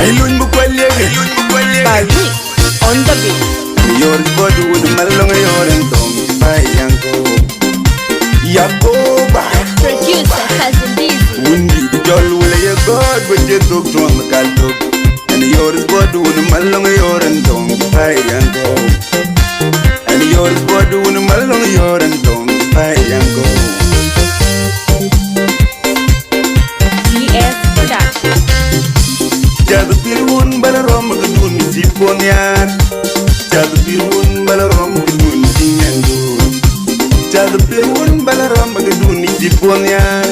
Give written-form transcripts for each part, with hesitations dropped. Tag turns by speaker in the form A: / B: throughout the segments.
A: Ailun bukwalege
B: Bari on the beat.
A: Your body with malong your and dong Bayango Yakoba
B: Producer Cousin Dizzy.
A: Wundi the jol will a god with your dog to the caldo. And your body with malong your and dong Bayango. And your body with malong your and dong Bayango.
B: GS Production.
A: Jadu pilun balarom kadun Jiponian. Jadu pilun balarom kadun Jinyandu. Jadu pilun balarom kadun Jiponian.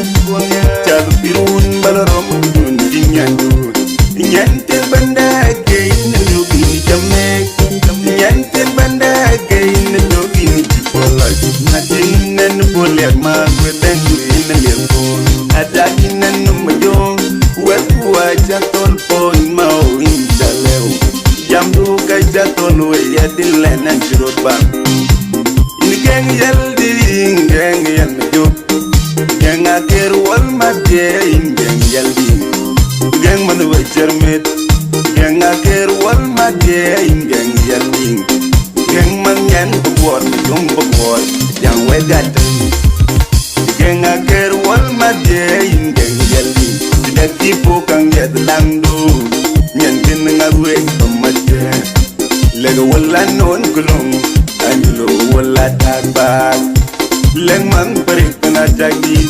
A: Jadu pilun balarom kadun Jinyandu. Nyantel banda kain nubi jamek. Nyantel banda kain nubi jipola. Natinan boleh magwedeng in lempo. Adakinan numajong. Jatol pon mau indaleu jamdu ka jatol we yadillen and jirobam in gang yaldi gang yan jo gang aker wal madde in gang yaldi gang man we jermet gang aker wal madde in gang yaldi gang man yan bor dum bor yang we gat gang aker wal madde in gang yaldi the people can get landu nyantin ngagwe pamate lega wala non kulong anjulo wala tagbag leg man parik na tagi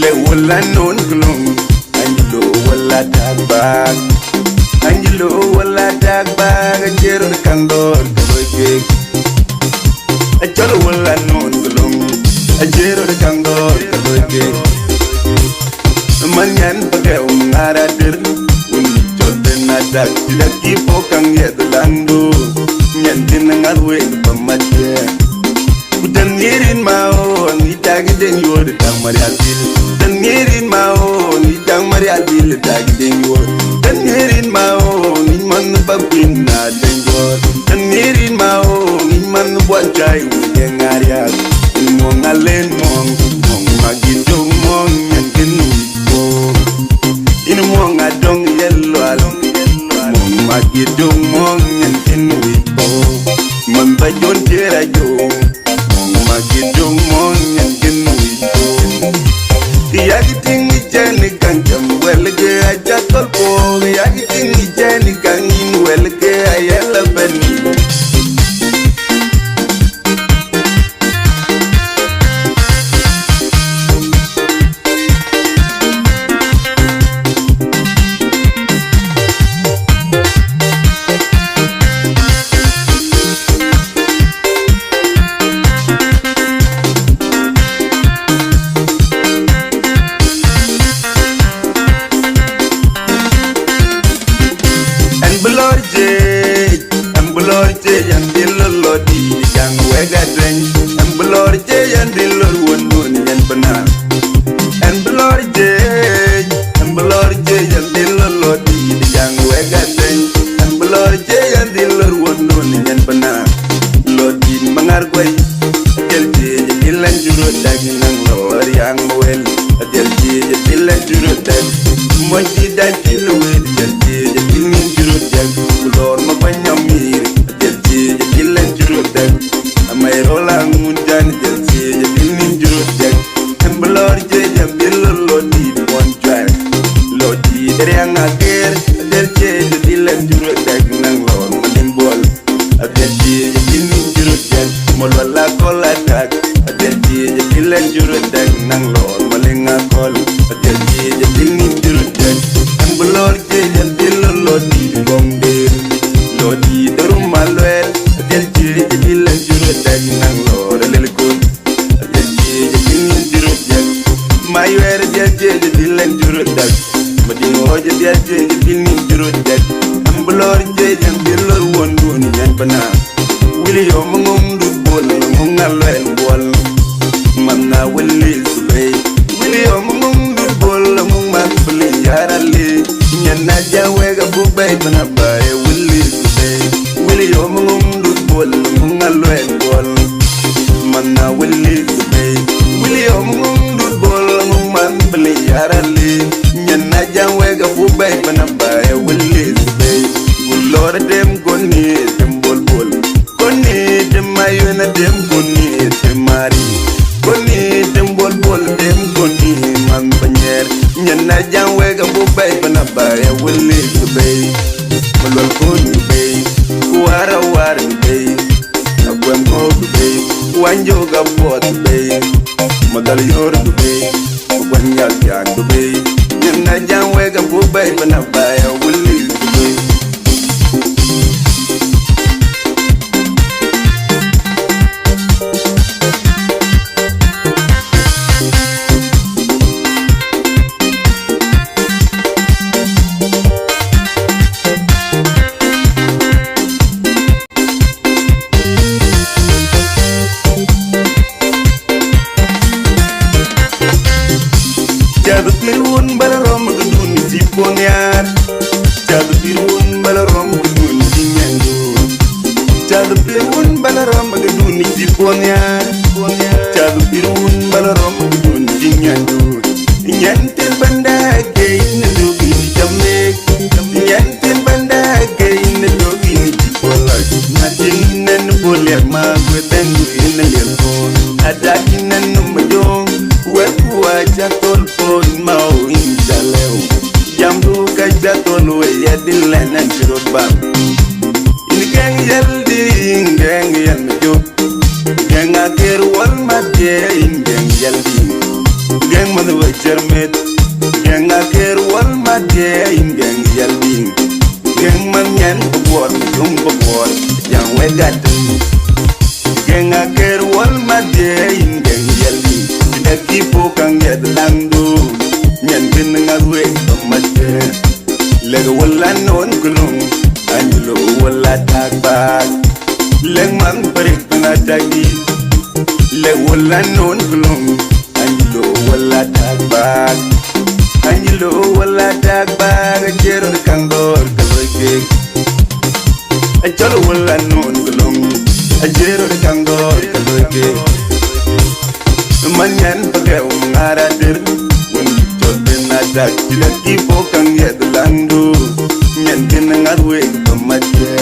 A: le wala non kulong anjulo wala tagbag anjulo wala tagbag jero kandor kaboke ajalo wala non kulong ajero kandor kaboke Manyan pagau ngaradir Uni jodoh nadak Tidak kipo kang yadlandu Nyantin ngarwe pamatya Udan ngirin mau Nitagi den yor Dang mari adil Dan ngirin mau Nitang mari adil Dagi den yor Dan ngirin mau Niman babin na den yor Dan ngirin mau Niman buanjay Uyeng ariak Mong alen mong Mong magidong mong Nyantin in mong adong yellow along mong magidong mong yantin wipo man ba yon tira yo mong magidong mong yantin wipo yagiting ijani kang jam welge aja tolpo yagiting ijani kang in welge ayala bani William Mungdu bol ngum man beli yarali nyen na jang wega bu bay bana bay willis bay lord dem goni dem bol bol goni dem mayuna dem goni dem mari goni dem bol bol dem goni man banyer nyana jang wega bu bay bana bay willis bay malwal goni bay wara wara bay agwem go bay wanjo ga bot bay madal yor bay wanya yan bay nyana jang wega bu bay bana bay willis bay Pirun balarom gudun si ponyar Jadu pirun balarom gudun si nyandu Jadu pirun balarom gudun si ponyar Jadu pirun balarom gudun si nyandu Nyantin banda kay nalugi ni jamek Nyantin banda kay nalugi ni polak Natin nan poler magwetengu inalirkon Adakin nan numayong Wekua jatol pon mau injaleu Jambu ka jatol we yadilan anjirobam Ini geng yaldi geng yalmejo Geng akhir wal madye geng yaldi Geng manu wajarmet Geng akhir wal madye geng yaldi Geng manyan pagwar mujung pagwar Yang wegadun Geng akhir wal madye geng yaldi Kipo kang yad landu Nyan bin ngagwe pamate Leg wala non kulung Anjulo wala tagbag Leg man parik panatagi Leg wala non kulung Anjulo wala tagbag Anjulo wala tagbag Ajero kang dor kalwege Ajolo wala non kulung Ajero kang dor kalwege Manyan pagaw ngaradir Wani chote nadak Tila kipo kang yad landu Nyan kinangarwe pamate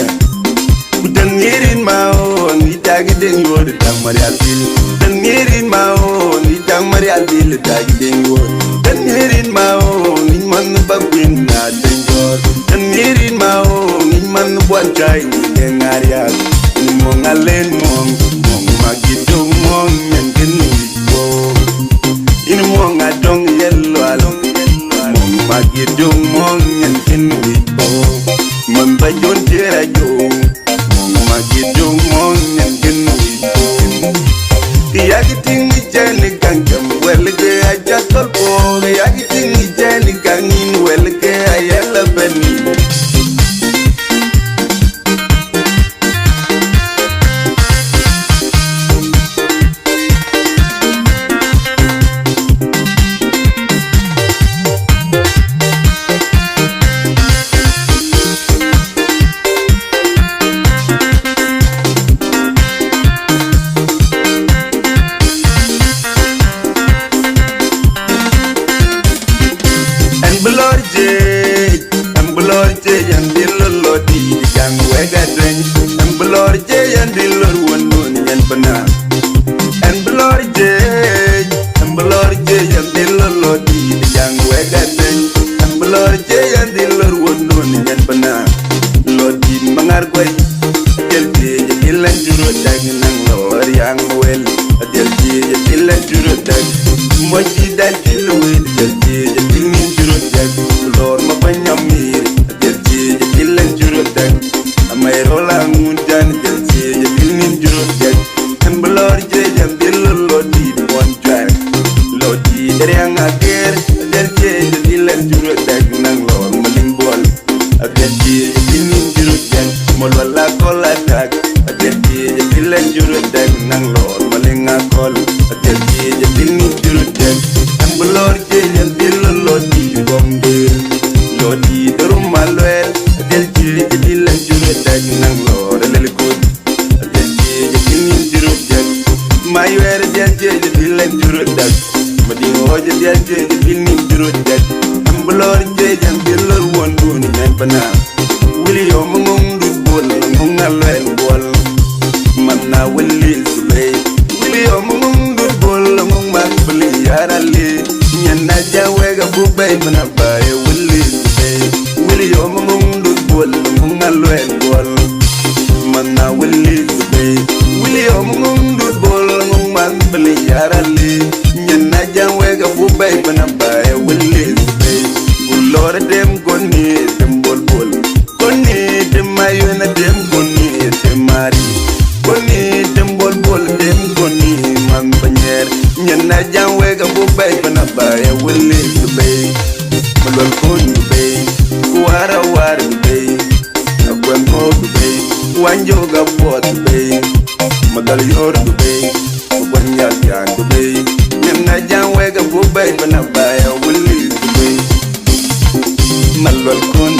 A: Kutan ngirin mao Nitagi den yor Tang mariatil Kutan ngirin mao Nitang mariatil Tagi den yor Kutan ngirin mao Ninman bagwin na den yor Kutan ngirin mao Ninman buanchay Nideng ariag Nimong alen mong Mong magidong mong Nyan kinangarwe Ini mong adong yellow along Mong magidong mong yankin wipo Mambayon tira yung Mong magidong mong yankin wipo Kiyagiting ijani kang jamwelge aja tolpo Kiyagiting ijani kang inwelge ayala bani Ambulorje yan dilolo di jang wega dren Ambulorje yan dilor wonun yan bana Ambulorje yan dilolo di jang wega dren Ambulorje yan dilor wonun yan bana Lodi mangar kwai Jelje jilan juro dag nang lor yang wel Jelje jilan juro dag Moji dal dilwe jelje jilin juro dag Lor mapanyamir jelje jilan juro dag Amay rola ngunjan jelje jilin juro dag Ambulorje jam dilolo di bon jar Lodi dari ang akhir jelje jilan juro dag nang lor maling bol Jelje jilin juro dag molwala kola dag Jelje jilan juro dag nang lor maling akol Jelje jilin juro dag Ambulorje jam dilolo di bomdir Lodi darum malwel Jelje jilan juro dag nang lor lelkut Jelje jilin juro dag Maywer jelje jilan juro dag Madingo jelje jilin juro dag Ambulorje jam pana Willie Omung du bol Mung alwel bol Mana Willie Zubay Willie Omung du bol Mung mak beli yarali Nyana jawega bubay Mana bae Willie Zubay Willie Omung du bol Mung alwel bol Mana Willie Zubay Willie Omung du bol Mung mak beli yarali Nyana jawega bubay Mana bae Willie Zubay Lord dem goni dem bol bol goni dem mayona dem goni dem mari goni dem bol bol dem goni man banyer nyana janwe ga bu bay bana baye wele bay malol kon bay wara wara bay akwan mo bay wanjo ga bot bay magal yor bay wanya yan bay nyana janwe ga bu bay bana baye wele bay malwal kon